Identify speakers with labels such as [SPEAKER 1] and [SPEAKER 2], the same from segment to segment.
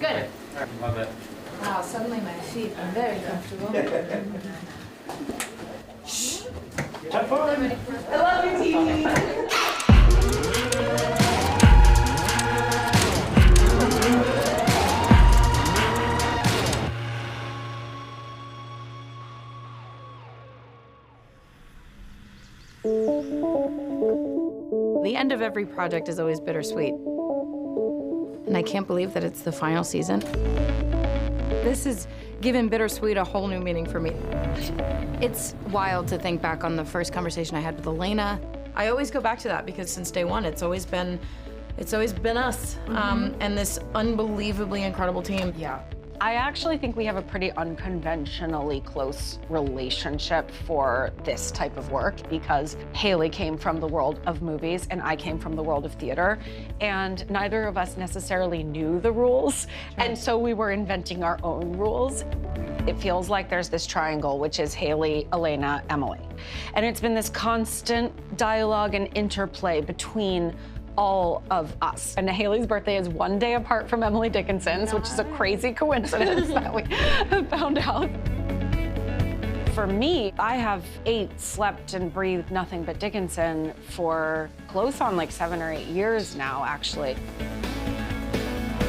[SPEAKER 1] Good.
[SPEAKER 2] Love it.
[SPEAKER 1] Wow, suddenly my feet are very comfortable. Shh.
[SPEAKER 2] Have fun.
[SPEAKER 1] I love you, Titi.
[SPEAKER 3] The end of every project is always bittersweet. And I can't believe that it's the final season. This has given bittersweet a whole new meaning for me. It's wild to think back on the first conversation I had with Elena. I always go back to that because since day one, it's always been us and this unbelievably incredible team.
[SPEAKER 4] Yeah. I actually think we have a pretty unconventionally close relationship for this type of work because Haley came from the world of movies and I came from the world of theater, and neither of us necessarily knew the rules, and so we were inventing our own rules. It feels like there's this triangle, which is Haley, Elena, Emily. And it's been this constant dialogue and interplay between all of us. And Haley's birthday is one day apart from Emily Dickinson's, which is a crazy coincidence that we found out. For me, I have ate, slept, and breathed nothing but Dickinson for close on like 7 or 8 years now, actually.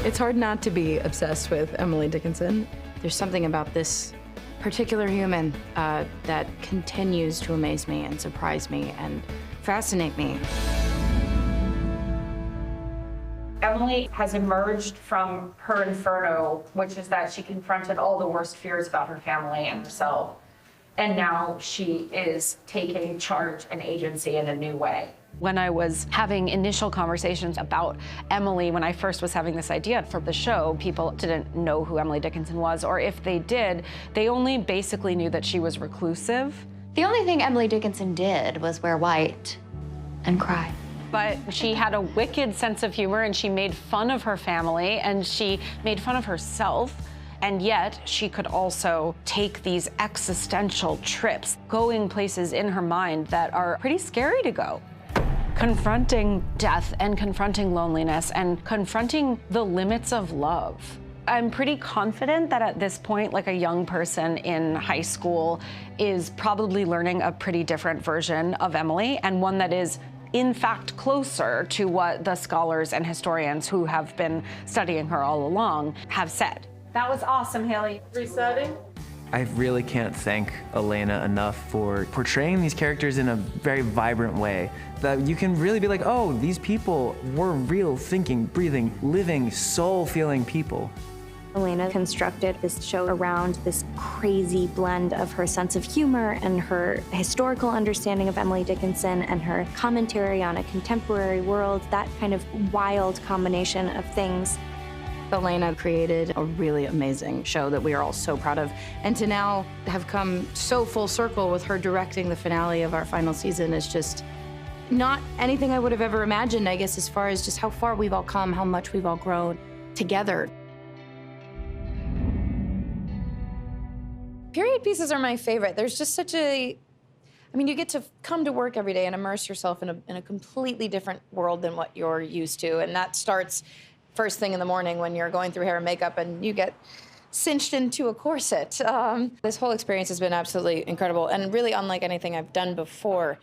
[SPEAKER 3] It's hard not to be obsessed with Emily Dickinson. There's something about this particular human that continues to amaze me and surprise me and fascinate me.
[SPEAKER 5] Emily has emerged from her inferno, which is that she confronted all the worst fears about her family and herself. And now she is taking charge and agency in a new way.
[SPEAKER 4] When I was having initial conversations about Emily, when I first was having this idea for the show, people didn't know who Emily Dickinson was, or if they did, they only basically knew that she was reclusive.
[SPEAKER 6] The only thing Emily Dickinson did was wear white and cry.
[SPEAKER 4] But she had a wicked sense of humor, and she made fun of her family, and she made fun of herself. And yet, she could also take these existential trips, going places in her mind that are pretty scary to go. Confronting death and confronting loneliness and confronting the limits of love. I'm pretty confident that at this point, like a young person in high school is probably learning a pretty different version of Emily, and one that is in fact closer to what the scholars and historians who have been studying her all along have said.
[SPEAKER 5] That was awesome, Haley.
[SPEAKER 1] Resetting.
[SPEAKER 7] I really can't thank Elena enough for portraying these characters in a very vibrant way. That you can really be like, oh, these people were real, thinking, breathing, living, soul-feeling people.
[SPEAKER 8] Elena constructed this show around this crazy blend of her sense of humor and her historical understanding of Emily Dickinson and her commentary on a contemporary world, that kind of wild combination of things.
[SPEAKER 3] Elena created a really amazing show that we are all so proud of. And to now have come so full circle with her directing the finale of our final season is just not anything I would have ever imagined, I guess, as far as just how far we've all come, how much we've all grown together.
[SPEAKER 1] Period pieces are my favorite. There's just such a, I mean, you get to come to work every day and immerse yourself in a completely different world than what you're used to. And that starts first thing in the morning when you're going through hair and makeup and you get cinched into a corset. This whole experience has been absolutely incredible and really unlike anything I've done before.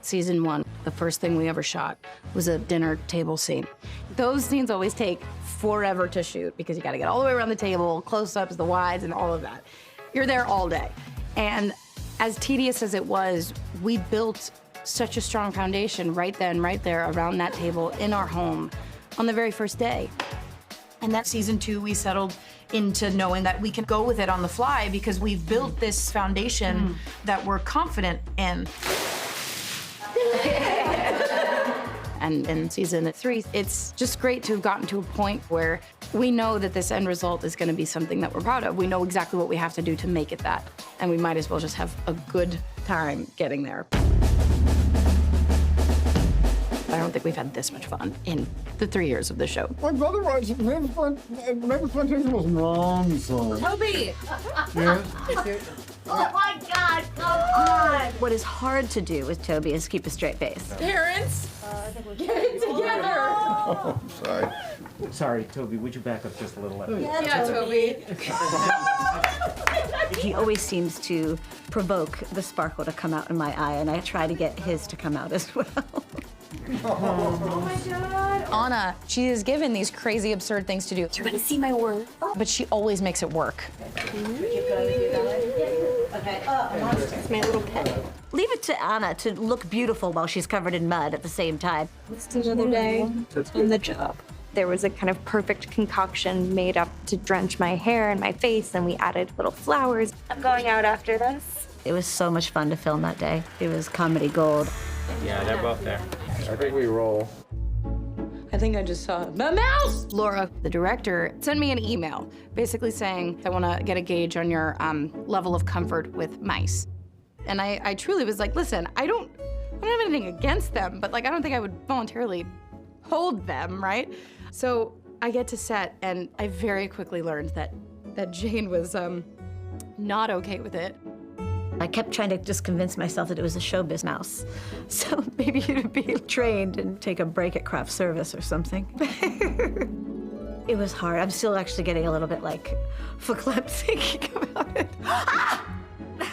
[SPEAKER 3] Season 1, the first thing we ever shot was a dinner table scene. Those scenes always take forever to shoot because you gotta get all the way around the table, close-ups, the wides, and all of that. You're there all day. And as tedious as it was, we built such a strong foundation right then, right there, around that table in our home on the very first day. And that season 2, we settled into knowing that we can go with it on the fly because we've built this foundation that we're confident in. And in season 3, it's just great to have gotten to a point where we know that this end result is going to be something that we're proud of. We know exactly what we have to do to make it that, and we might as well just have a good time getting there. I don't think we've had this much fun in the 3 years of the show.
[SPEAKER 9] Like otherwise, maybe plantation was wrong, so.
[SPEAKER 1] Toby!
[SPEAKER 9] Yeah.
[SPEAKER 6] Oh my God, come on! What is hard to do with Toby is keep a straight face.
[SPEAKER 1] Parents, get it together!
[SPEAKER 9] Sorry.
[SPEAKER 2] Sorry, Toby, would you back up just a little?
[SPEAKER 10] He always seems to provoke the sparkle to come out in my eye, and I try to get his to come out as well.
[SPEAKER 1] Anna, she is given these crazy, absurd things to do.
[SPEAKER 8] You want to see my work?
[SPEAKER 1] But she always makes it work.
[SPEAKER 8] It's my little pet.
[SPEAKER 10] Leave it to Anna to look beautiful while she's covered in mud at the same time.
[SPEAKER 8] It's another day on the job. There was a kind of perfect concoction made up to drench my hair and my face, and we added little flowers. I'm going out after this.
[SPEAKER 10] It was so much fun to film that day. It was comedy gold.
[SPEAKER 2] Yeah, they're both there.
[SPEAKER 9] I think we roll.
[SPEAKER 3] I think I just saw the mouse! Laura, the director, sent me an email basically saying, I want to get a gauge on your level of comfort with mice. And I truly was like, listen, I don't have anything against them, but like, I don't think I would voluntarily hold them, right? So I get to set, and I very quickly learned that Jane was not okay with it.
[SPEAKER 10] I kept trying to just convince myself that it was a showbiz mouse. So maybe you'd be trained and take a break at craft service or something. It was hard. I'm still actually getting a little bit like verklempt thinking about it.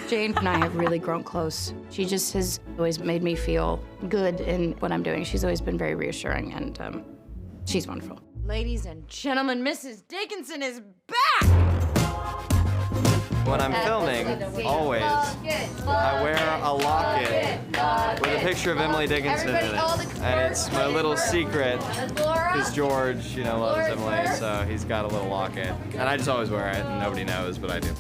[SPEAKER 3] Jane and I have really grown close. She just has always made me feel good in what I'm doing. She's always been very reassuring, and she's wonderful. Ladies and gentlemen, Mrs. Dickinson is back!
[SPEAKER 11] When I'm filming, always, I wear a locket with a picture of Emily Dickinson in it. And it's my little secret, because George, loves Emily, so he's got a little locket. And I just always wear it, and nobody knows, but I do.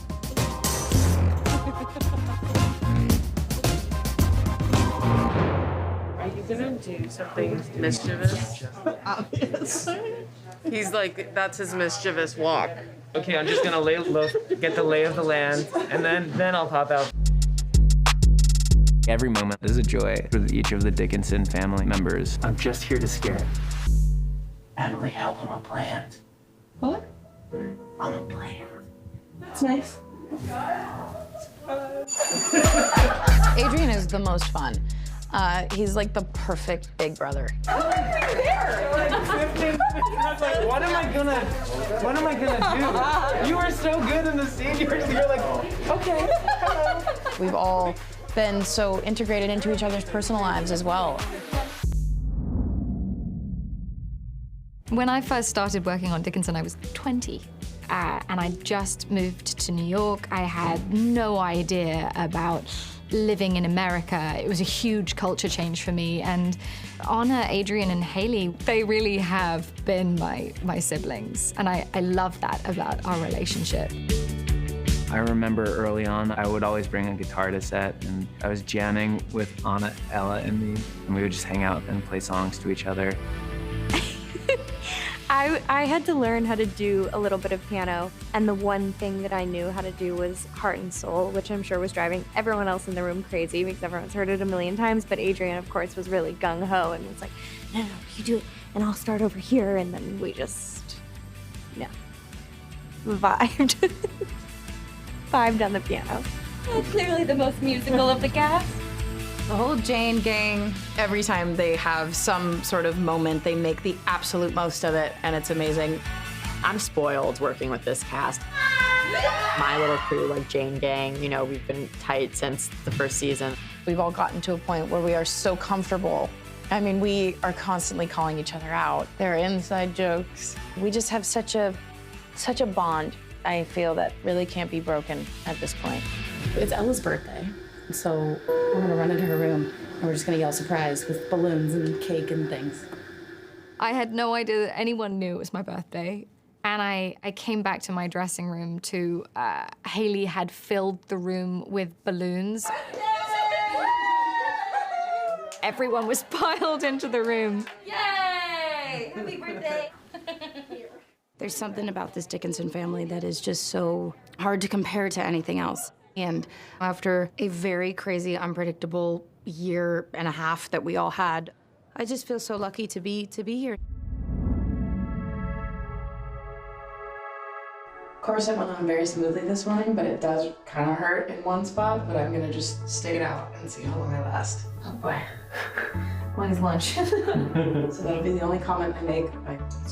[SPEAKER 12] Are you gonna do something mischievous? Obviously. He's like, that's his mischievous walk.
[SPEAKER 2] Okay, I'm just gonna lay low, get the lay of the land, and then I'll pop out.
[SPEAKER 7] Every moment is a joy for each of the Dickinson family members.
[SPEAKER 2] I'm just here to scare Emily, help on a plan.
[SPEAKER 12] What?
[SPEAKER 2] On a plan.
[SPEAKER 12] That's nice.
[SPEAKER 1] Adrian is the most fun. He's like the perfect big brother.
[SPEAKER 2] What am I gonna do? You were so good in the scene. You're like, okay.
[SPEAKER 1] We've all been so integrated into each other's personal lives as well.
[SPEAKER 13] When I first started working on Dickinson, I was 20. And I just moved to New York. I had no idea about living in America. It was a huge culture change for me. And Anna, Adrian, and Haley, they really have been my siblings. And I love that about our relationship.
[SPEAKER 7] I remember early on, I would always bring a guitar to set, and I was jamming with Anna, Ella, and me, and we would just hang out and play songs to each other.
[SPEAKER 8] I had to learn how to do a little bit of piano, and the one thing that I knew how to do was Heart and Soul, which I'm sure was driving everyone else in the room crazy because everyone's heard it a million times, but Adrian, of course, was really gung-ho and was like, no, you do it, and I'll start over here, and then we just, vibed. Vibed on the piano.
[SPEAKER 13] Clearly the most musical of the cast.
[SPEAKER 3] The whole Jane gang, every time they have some sort of moment, they make the absolute most of it, and it's amazing.
[SPEAKER 14] I'm spoiled working with this cast. My little crew, like Jane gang, we've been tight since the first season.
[SPEAKER 1] We've all gotten to a point where we are so comfortable. I mean, we are constantly calling each other out. There are inside jokes. We just have such a bond, I feel, that really can't be broken at this point.
[SPEAKER 3] It's Ella's birthday, so we're gonna run into her room, and we're just gonna yell surprise with balloons and cake and things.
[SPEAKER 13] I had no idea that anyone knew it was my birthday. And I came back to my dressing room to, Haley had filled the room with balloons. Everyone was piled into the room.
[SPEAKER 3] Yay! Happy birthday! There's something about this Dickinson family that is just so hard to compare to anything else. And after a very crazy, unpredictable year and a half that we all had, I just feel so lucky to be here.
[SPEAKER 12] Of course, it went on very smoothly this morning, but it does kind of hurt in one spot, but I'm gonna just stick it out and see how long I last. Oh boy.
[SPEAKER 3] When's lunch?
[SPEAKER 15] So that'll be the only comment I make.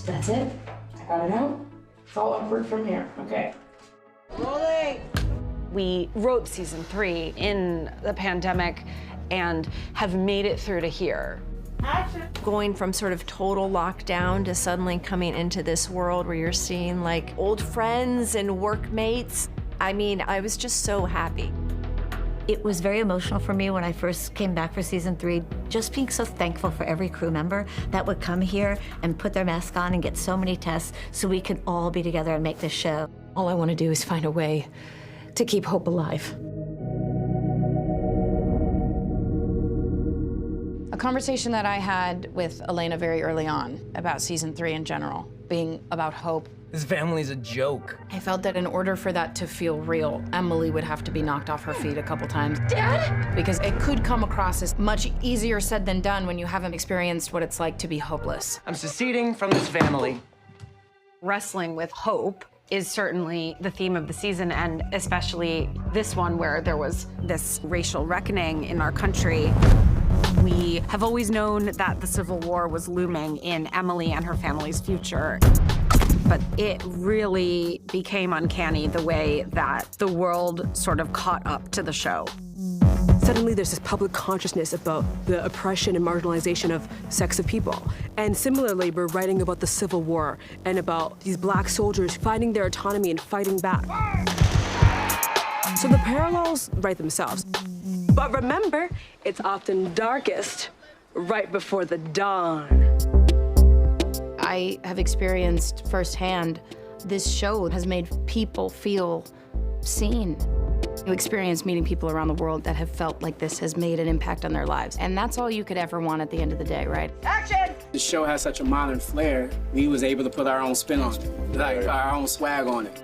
[SPEAKER 3] That's it?
[SPEAKER 15] I got it out. It's all upward from here. Okay. Rolling.
[SPEAKER 4] We wrote season 3 in the pandemic and have made it through to here.
[SPEAKER 15] Action.
[SPEAKER 16] Going from sort of total lockdown to suddenly coming into this world where you're seeing like old friends and workmates. I mean, I was just so happy.
[SPEAKER 10] It was very emotional for me when I first came back for season 3, just being so thankful for every crew member that would come here and put their mask on and get so many tests so we could all be together and make this show.
[SPEAKER 3] All I want to do is find a way to keep hope alive. A conversation that I had with Elena very early on about season 3 in general, being about hope.
[SPEAKER 7] This family's a joke.
[SPEAKER 3] I felt that in order for that to feel real, Emily would have to be knocked off her feet a couple times. Dad? Because it could come across as much easier said than done when you haven't experienced what it's like to be hopeless.
[SPEAKER 7] I'm seceding from this family.
[SPEAKER 4] Wrestling with hope is certainly the theme of the season, and especially this one where there was this racial reckoning in our country. We have always known that the Civil War was looming in Emily and her family's future. But it really became uncanny the way that the world sort of caught up to the show.
[SPEAKER 17] Suddenly there's this public consciousness about the oppression and marginalization of sexed people. And similarly, we're writing about the Civil War and about these black soldiers finding their autonomy and fighting back. So the parallels write themselves. But remember, it's often darkest right before the dawn.
[SPEAKER 3] I have experienced firsthand this show has made people feel seen. You experience meeting people around the world that have felt like this has made an impact on their lives. And that's all you could ever want at the end of the day, right?
[SPEAKER 15] Action!
[SPEAKER 9] The show has such a modern flair, we was able to put our own spin on it, like our own swag on it.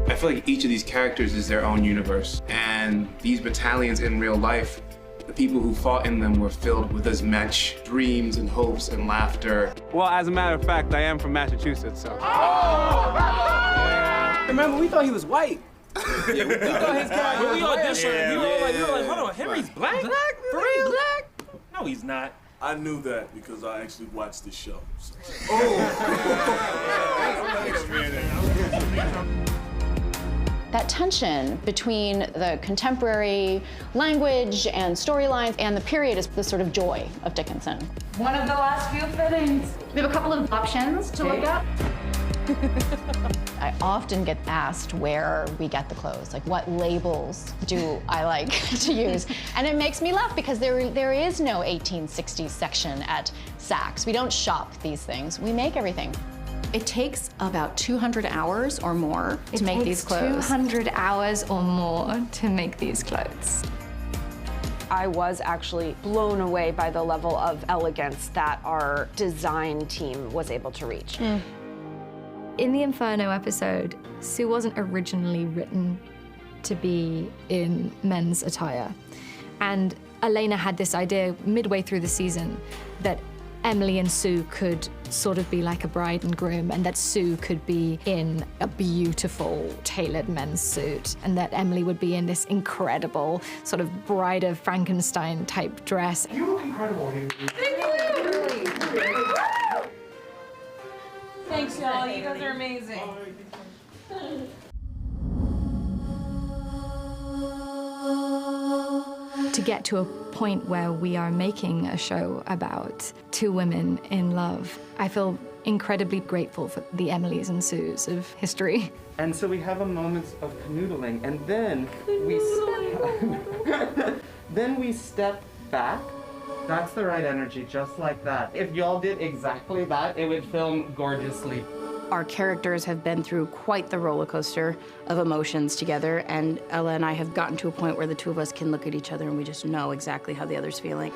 [SPEAKER 18] I feel like each of these characters is their own universe. And these battalions in real life, the people who fought in them were filled with as much dreams and hopes and laughter.
[SPEAKER 11] Well, as a matter of fact, I am from Massachusetts, so.
[SPEAKER 9] Yeah. Remember, we thought he was white.
[SPEAKER 2] Yeah, we thought his character was
[SPEAKER 19] auditioned,
[SPEAKER 2] we were like, hold on, Henry's black? For real? Black? No, he's not.
[SPEAKER 19] I knew that because I actually watched the show. So.
[SPEAKER 20] That tension between the contemporary language and storylines and the period is the sort of joy of Dickinson.
[SPEAKER 5] One of the last few fittings.
[SPEAKER 20] We have a couple of options to look at.
[SPEAKER 6] I often get asked where we get the clothes, like what labels do I like to use? And it makes me laugh because there is no 1860s section at Saks. We don't shop these things, we make everything.
[SPEAKER 13] It takes about 200 hours or more to make these clothes. 200 hours or more to make these clothes.
[SPEAKER 4] I was actually blown away by the level of elegance that our design team was able to reach.
[SPEAKER 13] In the Inferno episode, Sue wasn't originally written to be in men's attire. And Elena had this idea midway through the season that Emily and Sue could sort of be like a bride and groom, and that Sue could be in a beautiful tailored men's suit, and that Emily would be in this incredible sort of Bride of Frankenstein type dress.
[SPEAKER 2] You look incredible, Haley.
[SPEAKER 5] Thank you! Thanks, y'all. You guys are amazing.
[SPEAKER 13] To get to a point where we are making a show about two women in love, I feel incredibly grateful for the Emilys and Sues of history.
[SPEAKER 2] And so we have a moment of canoodling, and then we step back. That's the right energy, just like that. If y'all did exactly that, it would film gorgeously.
[SPEAKER 3] Our characters have been through quite the roller coaster of emotions together, and Ella and I have gotten to a point where the two of us can look at each other and we just know exactly how the other's feeling.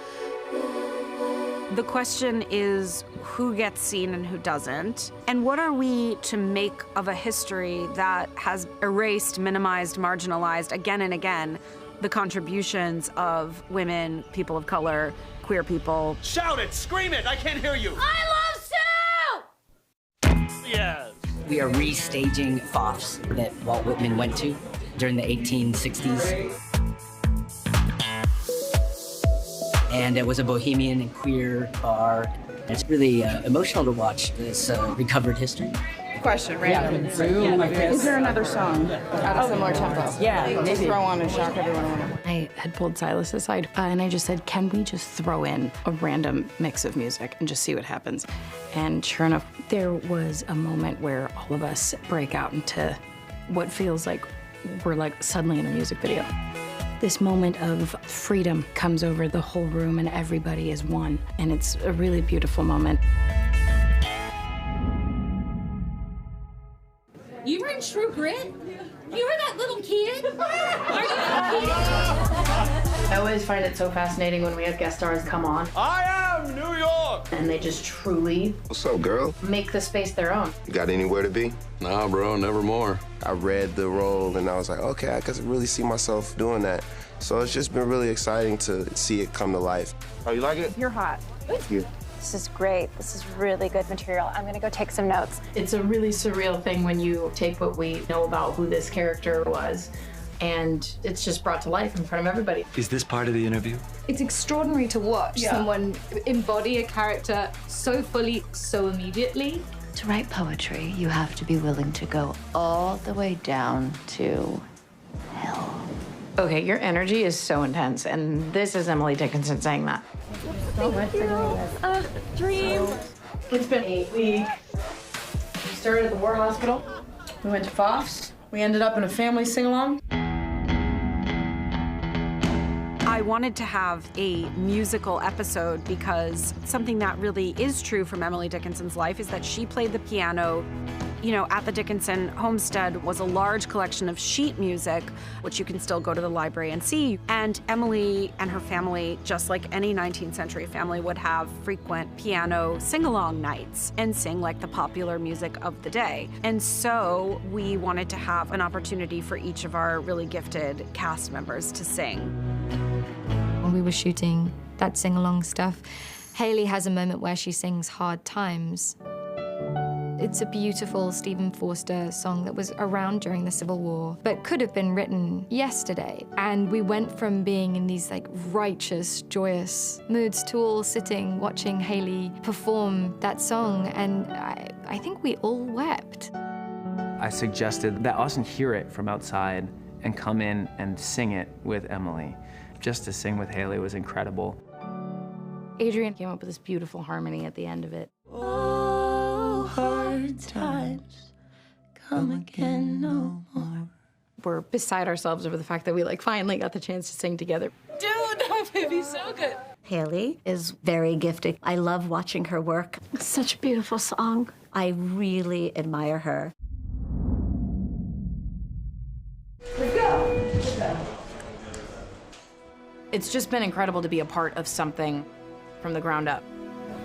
[SPEAKER 4] The question is who gets seen and who doesn't, and what are we to make of a history that has erased, minimized, marginalized again and again the contributions of women, people of color, queer people.
[SPEAKER 19] Shout it, scream it, I can't hear you.
[SPEAKER 5] I love Sue!
[SPEAKER 19] Yes.
[SPEAKER 21] We are restaging FOFs that Walt Whitman went to during the 1860s. And it was a bohemian and queer bar. It's really emotional to watch this recovered history.
[SPEAKER 15] Question, random. Is there another song at a similar tempo?
[SPEAKER 21] Yeah,
[SPEAKER 15] Just throw on and shock everyone.
[SPEAKER 3] I had pulled Silas aside and I just said, can we just throw in a random mix of music and just see what happens? And sure enough, there was a moment where all of us break out into what feels like we're like suddenly in a music video. This moment of freedom comes over the whole room and everybody is one. And it's a really beautiful moment.
[SPEAKER 8] You were in True Grit? You were that little kid? Are you that kid?
[SPEAKER 3] I always find it so fascinating when we have guest stars come on.
[SPEAKER 19] I am New York!
[SPEAKER 3] And they just truly
[SPEAKER 22] What's up, girl?
[SPEAKER 3] make the space their own.
[SPEAKER 22] You got anywhere to be?
[SPEAKER 23] Nah, bro, never more.
[SPEAKER 22] I read the role and I was like, okay, I could really see myself doing that. So it's just been really exciting to see it come to life. Oh, you like it?
[SPEAKER 24] You're hot.
[SPEAKER 22] Thank you.
[SPEAKER 24] This is great. This is really good material. I'm gonna go take some notes.
[SPEAKER 3] It's a really surreal thing when you take what we know about who this character was and it's just brought to life in front of everybody.
[SPEAKER 23] Is this part of the interview?
[SPEAKER 13] It's extraordinary to watch someone embody a character so fully, so immediately.
[SPEAKER 25] To write poetry, you have to be willing to go all the way down to hell.
[SPEAKER 3] Okay, your energy is so intense, and this is Emily Dickinson saying that.
[SPEAKER 24] So much for doing this. Dream.
[SPEAKER 15] It's been 8 weeks. We started at the War Hospital. We went to Fof's. We ended up in a family sing-along.
[SPEAKER 4] I wanted to have a musical episode because something that really is true from Emily Dickinson's life is that she played the piano. You know, at the Dickinson homestead was a large collection of sheet music, which you can still go to the library and see. And Emily and her family, just like any 19th century family, would have frequent piano sing-along nights and sing like the popular music of the day. And so we wanted to have an opportunity for each of our really gifted cast members to sing.
[SPEAKER 13] When we were shooting that sing-along stuff, Haley has a moment where she sings Hard Times. It's a beautiful Stephen Forster song that was around during the Civil War, but could have been written yesterday. And we went from being in these like righteous, joyous moods to all sitting, watching Haley perform that song, and I think we all wept.
[SPEAKER 7] I suggested that Austin hear it from outside and come in and sing it with Emily. Just to sing with Haley was incredible.
[SPEAKER 3] Adrian came up with this beautiful harmony at the end of it.
[SPEAKER 8] Hard times come again no more.
[SPEAKER 3] We're beside ourselves over the fact that we like finally got the chance to sing together.
[SPEAKER 8] Dude, that would be so good.
[SPEAKER 10] Haley is very gifted. I love watching her work.
[SPEAKER 24] It's such a beautiful song.
[SPEAKER 10] I really admire her.
[SPEAKER 15] Let's go.
[SPEAKER 3] It's just been incredible to be a part of something from the ground up.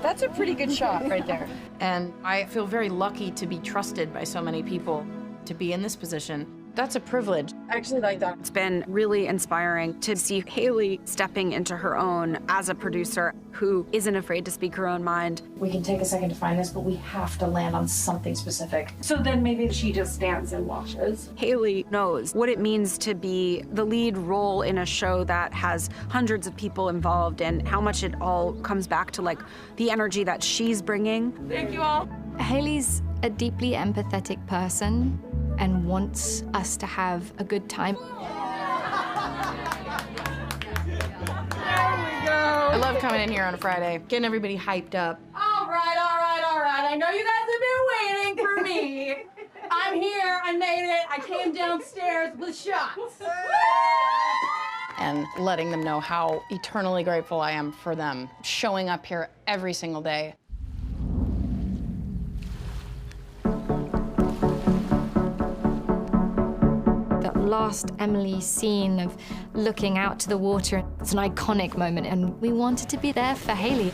[SPEAKER 15] That's a pretty good shot right there.
[SPEAKER 3] And I feel very lucky to be trusted by so many people to be in this position. That's a privilege.
[SPEAKER 15] I actually like that.
[SPEAKER 4] It's been really inspiring to see Haley stepping into her own as a producer who isn't afraid to speak her own mind.
[SPEAKER 15] We can take a second to find this, but we have to land on something specific. So then maybe she just stands and watches.
[SPEAKER 4] Haley knows what it means to be the lead role in a show that has hundreds of people involved and how much it all comes back to like the energy that she's bringing.
[SPEAKER 15] Thank you all.
[SPEAKER 13] Haley's a deeply empathetic person and wants us to have a good time.
[SPEAKER 15] There we go.
[SPEAKER 3] I love coming in here on a Friday, getting everybody hyped up.
[SPEAKER 15] All right, all right, all right. I know you guys have been waiting for me. I'm here, I made it. I came downstairs with shots.
[SPEAKER 3] And letting them know how eternally grateful I am for them showing up here every single day.
[SPEAKER 13] Last Emily scene of looking out to the water. It's an iconic moment, and we wanted to be there for Haley.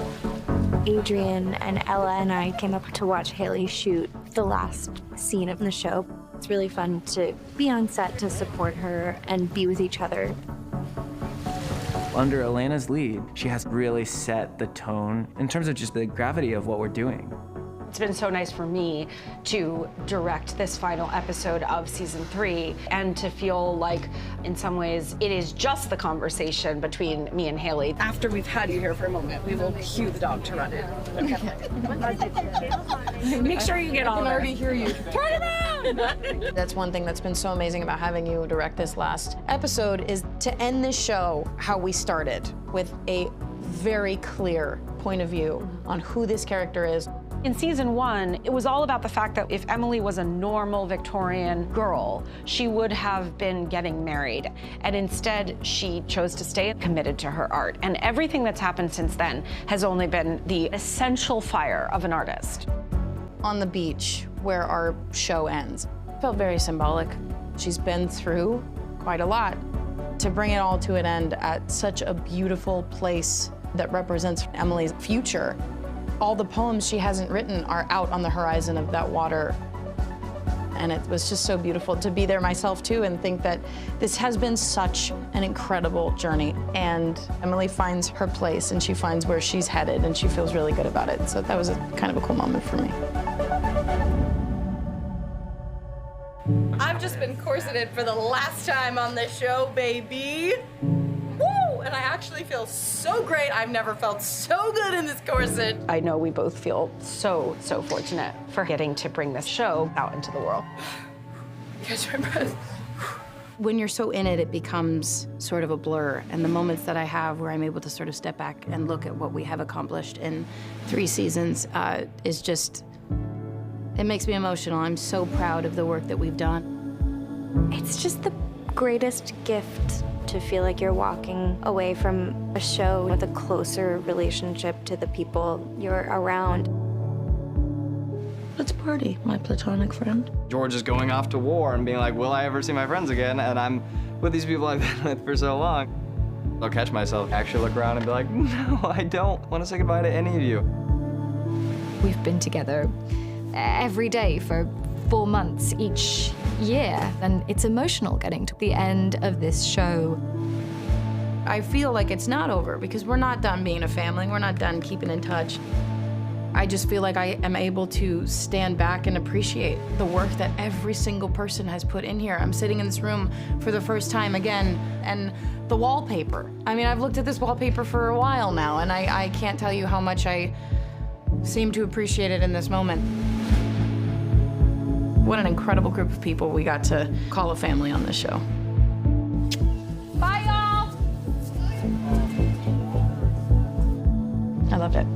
[SPEAKER 24] Adrian and Ella and I came up to watch Haley shoot the last scene of the show. It's really fun to be on set to support her and be with each other.
[SPEAKER 7] Under Elena's lead, she has really set the tone in terms of just the gravity of what we're doing.
[SPEAKER 4] It's been so nice for me to direct this final episode of season 3 and to feel like, in some ways, it is just the conversation between me and Haley.
[SPEAKER 15] After we've had you here for a moment, we will cue the dog to run in. Make sure you get all of it. I can already hear you. Turn around!
[SPEAKER 3] That's one thing that's been so amazing about having you direct this last episode is to end this show how we started, with a very clear point of view on who this character is.
[SPEAKER 4] In season 1, it was all about the fact that if Emily was a normal Victorian girl, she would have been getting married. And instead, she chose to stay committed to her art. And everything that's happened since then has only been the essential fire of an artist.
[SPEAKER 3] On the beach, where our show ends, it felt very symbolic. She's been through quite a lot. To bring it all to an end at such a beautiful place that represents Emily's future. All the poems she hasn't written are out on the horizon of that water. And it was just so beautiful to be there myself too and think that this has been such an incredible journey. And Emily finds her place and she finds where she's headed and she feels really good about it. So that was kind of a cool moment for me.
[SPEAKER 15] I've just been corseted for the last time on this show, baby. Woo! And I actually feel so great. I've never felt so good in this corset.
[SPEAKER 4] I know we both feel so, so fortunate for getting to bring this show out into the world.
[SPEAKER 15] Catch my breath.
[SPEAKER 3] When you're so in it, it becomes sort of a blur. And the moments that I have where I'm able to sort of step back and look at what we have accomplished in 3 seasons is just, it makes me emotional. I'm so proud of the work that we've done.
[SPEAKER 24] It's just the greatest gift to feel like you're walking away from a show with a closer relationship to the people you're around.
[SPEAKER 10] Let's party, my platonic friend.
[SPEAKER 11] George is going off to war and being like, will I ever see my friends again? And I'm with these people I've been with for so long. I'll catch myself, actually look around and be like, no, I don't want to say goodbye to any of you.
[SPEAKER 13] We've been together every day for 4 months each year, and it's emotional getting to the end of this show.
[SPEAKER 3] I feel like it's not over because we're not done being a family. We're not done keeping in touch. I just feel like I am able to stand back and appreciate the work that every single person has put in here. I'm sitting in this room for the first time again, and the wallpaper. I mean, I've looked at this wallpaper for a while now, and I can't tell you how much I seem to appreciate it in this moment. What an incredible group of people we got to call a family on this show.
[SPEAKER 15] Bye, y'all!
[SPEAKER 3] I loved it.